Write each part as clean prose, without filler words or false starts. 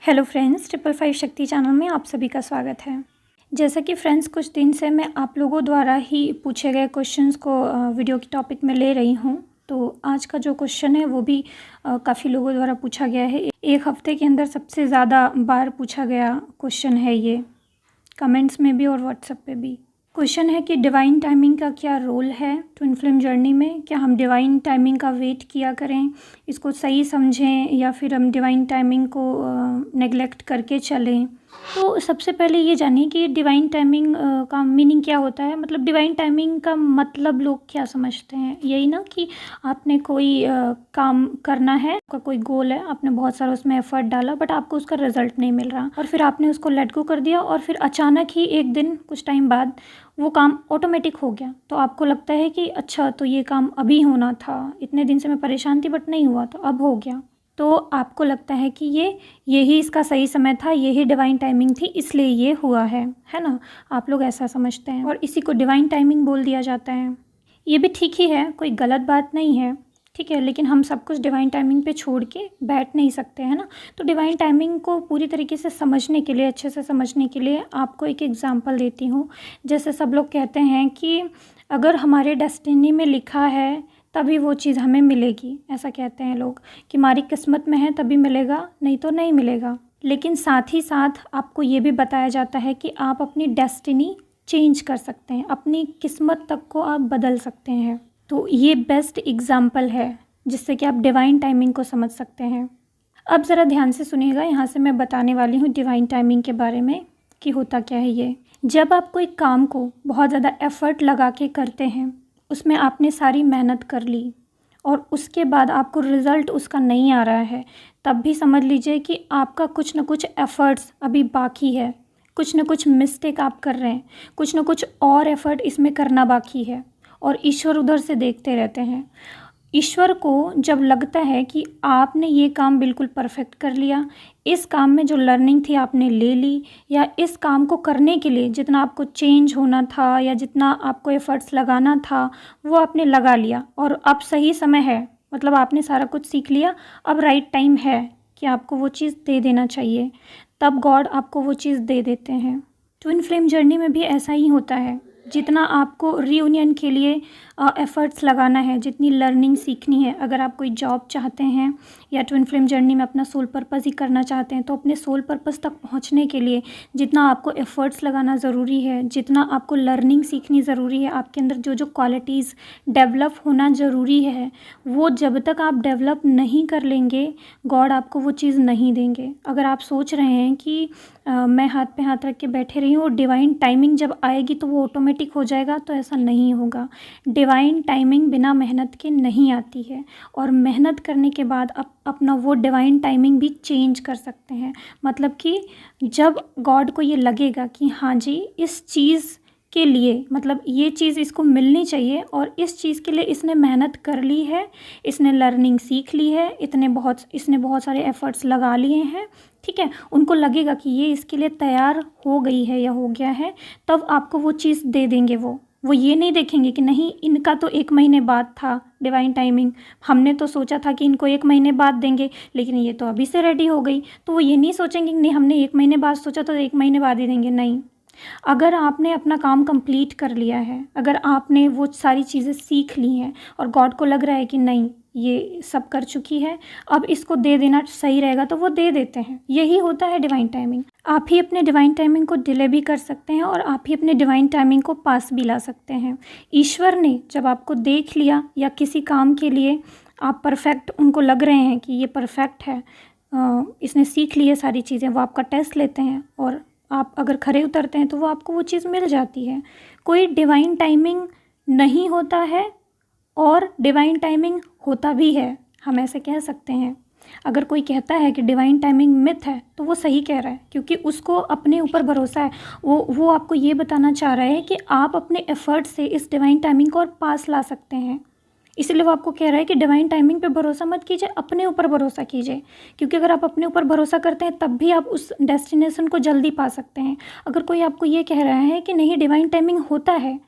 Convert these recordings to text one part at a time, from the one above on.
Hello friends, 555 शक्ति channel में आप सभी का स्वागत है। जैसा कि फ्रेंड्स कुछ दिन से मैं आप लोगों द्वारा ही पूछे गए क्वेश्चंस को वीडियो के टॉपिक में ले रही हूं। तो आज का जो क्वेश्चन है वो भी काफ़ी लोगों द्वारा पूछा गया है। एक हफ्ते के अंदर सबसे ज़्यादा बार पूछा गया क्वेश्चन है ये, कमेंट्स में भी और व्हाट्सएप पे भी। क्वेश्चन है कि डिवाइन टाइमिंग का क्या रोल है ट्विन फ्लेम जर्नी में। क्या हम डिवाइन टाइमिंग का वेट किया करें, इसको सही समझें, या फिर हम डिवाइन टाइमिंग को नेगलेक्ट करके चलें। तो सबसे पहले ये जानिए कि डिवाइन टाइमिंग का मीनिंग क्या होता है। मतलब डिवाइन टाइमिंग का मतलब लोग क्या समझते हैं, यही ना कि आपने कोई काम करना है, आपका कोई गोल है, आपने बहुत सारा उसमें एफर्ट डाला बट आपको उसका रिजल्ट नहीं मिल रहा और फिर आपने उसको लेट गो कर दिया और फिर अचानक ही एक दिन कुछ टाइम बाद वो काम ऑटोमेटिक हो गया। तो आपको लगता है कि अच्छा, तो ये काम अभी होना था, इतने दिन से मैं परेशान थी बट नहीं हुआ, तो अब हो गया। तो आपको लगता है कि यही इसका सही समय था, यही डिवाइन टाइमिंग थी, इसलिए ये हुआ है ना। आप लोग ऐसा समझते हैं और इसी को डिवाइन टाइमिंग बोल दिया जाता है। ये भी ठीक ही है, कोई गलत बात नहीं है, ठीक है। लेकिन हम सब कुछ डिवाइन टाइमिंग पे छोड़ के बैठ नहीं सकते हैं ना। तो डिवाइन टाइमिंग को पूरी तरीके से समझने के लिए, अच्छे से समझने के लिए आपको एक एग्जांपल देती हूँ। जैसे सब लोग कहते हैं कि अगर हमारे डेस्टिनी में लिखा है तभी वो चीज़ हमें मिलेगी, ऐसा कहते हैं लोग कि हमारी किस्मत में है तभी मिलेगा, नहीं तो नहीं मिलेगा। लेकिन साथ ही साथ आपको ये भी बताया जाता है कि आप अपनी डेस्टिनी चेंज कर सकते हैं, अपनी किस्मत तक को आप बदल सकते हैं। तो ये बेस्ट एग्जाम्पल है जिससे कि आप डिवाइन टाइमिंग को समझ सकते हैं। अब ज़रा ध्यान से सुनिएगा, यहाँ से मैं बताने वाली हूँ डिवाइन टाइमिंग के बारे में कि होता क्या है ये। जब आप कोई काम को बहुत ज़्यादा एफर्ट लगा के करते हैं, उसमें आपने सारी मेहनत कर ली और उसके बाद आपको रिज़ल्ट उसका नहीं आ रहा है, तब भी समझ लीजिए कि आपका कुछ न कुछ एफ़र्ट्स अभी बाकी है, कुछ न कुछ मिस्टेक आप कर रहे हैं, कुछ न कुछ और एफ़र्ट इसमें करना बाकी है और ईश्वर उधर से देखते रहते हैं। ईश्वर को जब लगता है कि आपने ये काम बिल्कुल परफेक्ट कर लिया, इस काम में जो लर्निंग थी आपने ले ली, या इस काम को करने के लिए जितना आपको चेंज होना था या जितना आपको एफर्ट्स लगाना था वो आपने लगा लिया और अब सही समय है, मतलब आपने सारा कुछ सीख लिया, अब राइट टाइम है कि आपको वो चीज़ दे देना चाहिए, तब गॉड आपको वो चीज़ दे देते हैं। ट्विन फ्लेम जर्नी में भी ऐसा ही होता है। जितना आपको रीयूनियन के लिए एफ़र्ट्स लगाना है, जितनी लर्निंग सीखनी है, अगर आप कोई जॉब चाहते हैं या ट्विन फ्लेम जर्नी में अपना सोल पर्पस ही करना चाहते हैं, तो अपने सोल पर्पस तक पहुंचने के लिए जितना आपको एफ़र्ट्स लगाना ज़रूरी है, जितना आपको लर्निंग सीखनी ज़रूरी है, आपके अंदर जो जो क्वालिटीज़ डेवलप होना ज़रूरी है, वो जब तक आप डेवलप नहीं कर लेंगे गॉड आपको वो चीज़ नहीं देंगे। अगर आप सोच रहे हैं कि मैं हाथ पे हाथ रख के बैठे रही हूँ और डिवाइन टाइमिंग जब आएगी तो वो ऑटोमेटिक हो जाएगा, तो ऐसा नहीं होगा। डिवाइन टाइमिंग बिना मेहनत के नहीं आती है और मेहनत करने के बाद आप अपना वो डिवाइन टाइमिंग भी चेंज कर सकते हैं। मतलब कि जब गॉड को ये लगेगा कि हाँ जी, इस चीज़ के लिए, मतलब ये चीज़ इसको मिलनी चाहिए और इस चीज़ के लिए इसने मेहनत कर ली है, इसने लर्निंग सीख ली है, इसने बहुत सारे एफ़र्ट्स लगा लिए हैं, ठीक है, उनको लगेगा कि ये इसके लिए तैयार हो गई है या हो गया है, तब आपको वो चीज़ दे देंगे। वो ये नहीं देखेंगे कि नहीं, इनका तो 1 महीने बाद था डिवाइन टाइमिंग, हमने तो सोचा था कि इनको 1 महीने बाद देंगे, लेकिन ये तो अभी से रेडी हो गई। तो वो ये नहीं सोचेंगे कि नहीं, हमने 1 महीने बाद सोचा तो 1 महीने बाद ही देंगे। नहीं, अगर आपने अपना काम कंप्लीट कर लिया है, अगर आपने वो सारी चीज़ें सीख ली हैं और गॉड को लग रहा है कि नहीं, ये सब कर चुकी है, अब इसको दे देना सही रहेगा, तो वो दे देते हैं। यही होता है डिवाइन टाइमिंग। आप ही अपने डिवाइन टाइमिंग को डिले भी कर सकते हैं और आप ही अपने डिवाइन टाइमिंग को पास भी ला सकते हैं। ईश्वर ने जब आपको देख लिया या किसी काम के लिए आप परफेक्ट, उनको लग रहे हैं कि ये परफेक्ट है, इसने सीख ली है सारी चीज़ें, वो आपका टेस्ट लेते हैं और आप अगर खरे उतरते हैं तो वो आपको वो चीज़ मिल जाती है। कोई डिवाइन टाइमिंग नहीं होता है और डिवाइन टाइमिंग होता भी है, हम ऐसे कह सकते हैं। अगर कोई कहता है कि डिवाइन टाइमिंग मिथ है तो वो सही कह रहा है, क्योंकि उसको अपने ऊपर भरोसा है। वो आपको ये बताना चाह रहा है कि आप अपने एफ़र्ट से इस डिवाइन टाइमिंग को और पास ला सकते हैं। इसलिए वो आपको कह रहा है कि डिवाइन टाइमिंग पे भरोसा मत कीजिए, अपने ऊपर भरोसा कीजिए, क्योंकि अगर आप अपने ऊपर भरोसा करते हैं तब भी आप उस डेस्टिनेशन को जल्दी पा सकते हैं। अगर कोई आपको ये कह रहा है कि नहीं, डिवाइन टाइमिंग होता है,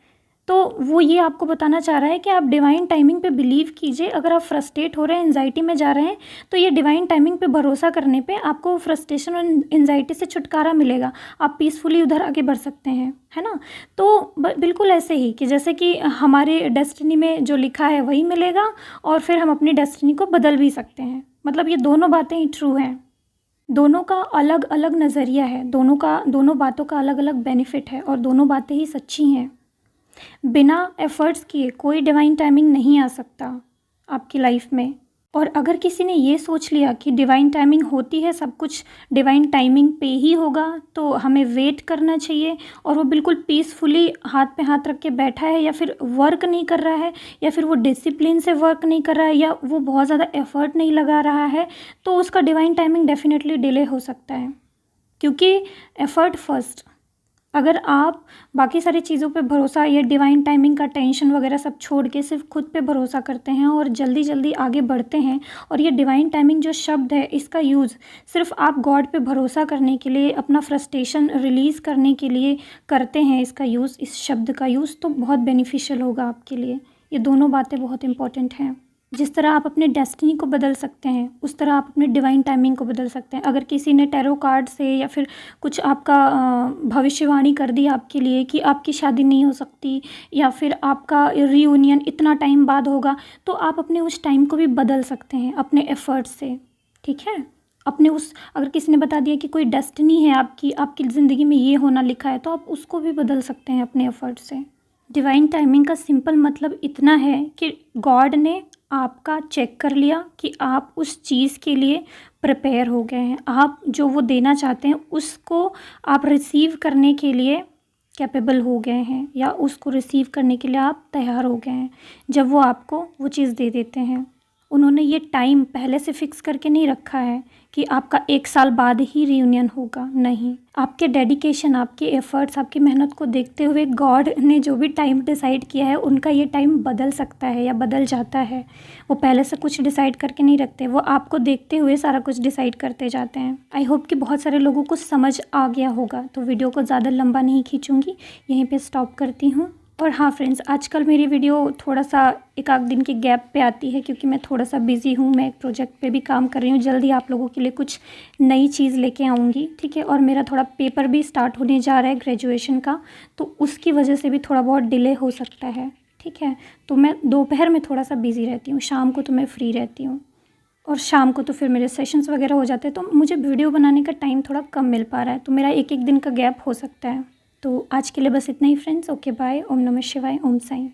तो वो ये आपको बताना चाह रहा है कि आप डिवाइन टाइमिंग पे बिलीव कीजिए। अगर आप फ्रस्ट्रेट हो रहे हैं, एंजाइटी में जा रहे हैं, तो ये डिवाइन टाइमिंग पे भरोसा करने पे आपको फ्रस्ट्रेशन और एंजाइटी से छुटकारा मिलेगा। आप पीसफुली उधर आगे बढ़ सकते हैं, है ना। तो बिल्कुल ऐसे ही कि जैसे कि हमारे डेस्टिनी में जो लिखा है वही मिलेगा, और फिर हम अपनी डेस्टिनी को बदल भी सकते हैं। मतलब ये दोनों बातें ही ट्रू हैं, दोनों का अलग अलग नज़रिया है, दोनों बातों का अलग अलग बेनिफिट है, और दोनों बातें ही सच्ची हैं। बिना एफ़र्ट्स किए कोई डिवाइन टाइमिंग नहीं आ सकता आपकी लाइफ में। और अगर किसी ने ये सोच लिया कि डिवाइन टाइमिंग होती है, सब कुछ डिवाइन टाइमिंग पे ही होगा, तो हमें वेट करना चाहिए, और वो बिल्कुल पीसफुली हाथ पे हाथ रख के बैठा है, या फिर वर्क नहीं कर रहा है, या फिर वो डिसिप्लिन से वर्क नहीं कर रहा है, या वो बहुत ज़्यादा एफ़र्ट नहीं लगा रहा है, तो उसका डिवाइन टाइमिंग डेफिनेटली डिले हो सकता है। क्योंकि एफ़र्ट फर्स्ट। अगर आप बाकी सारी चीज़ों पे भरोसा, ये डिवाइन टाइमिंग का टेंशन वगैरह सब छोड़ के सिर्फ खुद पे भरोसा करते हैं और जल्दी जल्दी आगे बढ़ते हैं, और ये डिवाइन टाइमिंग जो शब्द है इसका यूज़ सिर्फ आप गॉड पे भरोसा करने के लिए, अपना फ्रस्ट्रेशन रिलीज़ करने के लिए करते हैं इसका यूज़, इस शब्द का यूज़, तो बहुत बेनिफिशियल होगा आपके लिए। ये दोनों बातें बहुत इंपॉर्टेंट हैं। जिस तरह आप अपने डेस्टिनी को बदल सकते हैं, उस तरह आप अपने डिवाइन टाइमिंग को बदल सकते हैं। अगर किसी ने टैरो कार्ड से या फिर कुछ आपका भविष्यवाणी कर दी आपके लिए कि आपकी शादी नहीं हो सकती, या फिर आपका रियूनियन इतना टाइम बाद होगा, तो आप अपने उस टाइम को भी बदल सकते हैं अपने एफ़र्ट्स से, ठीक है। अपने उस, अगर किसी ने बता दिया कि कोई डेस्टिनी है आपकी ज़िंदगी में ये होना लिखा है, तो आप उसको भी बदल सकते हैं अपने एफ़र्ट से। डिवाइन टाइमिंग का सिंपल मतलब इतना है कि गॉड ने आपका चेक कर लिया कि आप उस चीज़ के लिए प्रिपेयर हो गए हैं, आप जो वो देना चाहते हैं उसको आप रिसीव करने के लिए कैपेबल हो गए हैं, या उसको रिसीव करने के लिए आप तैयार हो गए हैं। जब वो आपको वो चीज़ दे देते हैं, उन्होंने ये टाइम पहले से फिक्स करके नहीं रखा है कि आपका 1 साल बाद ही रियूनियन होगा, नहीं। आपके डेडिकेशन, आपके एफ़र्ट्स, आपकी मेहनत को देखते हुए गॉड ने जो भी टाइम डिसाइड किया है, उनका ये टाइम बदल सकता है या बदल जाता है। वो पहले से कुछ डिसाइड करके नहीं रखते, वो आपको देखते हुए सारा कुछ डिसाइड करते जाते हैं। आई होप कि बहुत सारे लोगों को समझ आ गया होगा, तो वीडियो को ज़्यादा लंबा नहीं खींचूँगी, यहीं पर स्टॉप करती हूँ। और हाँ फ्रेंड्स, आजकल मेरी वीडियो थोड़ा सा एक आध दिन के गैप पे आती है, क्योंकि मैं थोड़ा सा बिज़ी हूँ, मैं एक प्रोजेक्ट पे भी काम कर रही हूँ। जल्दी आप लोगों के लिए कुछ नई चीज़ लेके आऊँगी, ठीक है। और मेरा थोड़ा पेपर भी स्टार्ट होने जा रहा है ग्रेजुएशन का, तो उसकी वजह से भी थोड़ा बहुत डिले हो सकता है, ठीक है। तो मैं दोपहर में थोड़ा सा बिज़ी रहती हूँ, शाम को तो मैं फ्री रहती हूँ, और शाम को तो फिर मेरे सेशंस वगैरह हो जाते हैं, तो मुझे वीडियो बनाने का टाइम थोड़ा कम मिल पा रहा है, तो मेरा एक दिन का गैप हो सकता है। तो आज के लिए बस इतना ही फ्रेंड्स। Okay bye. ओम नमः शिवाय। ओम साईं।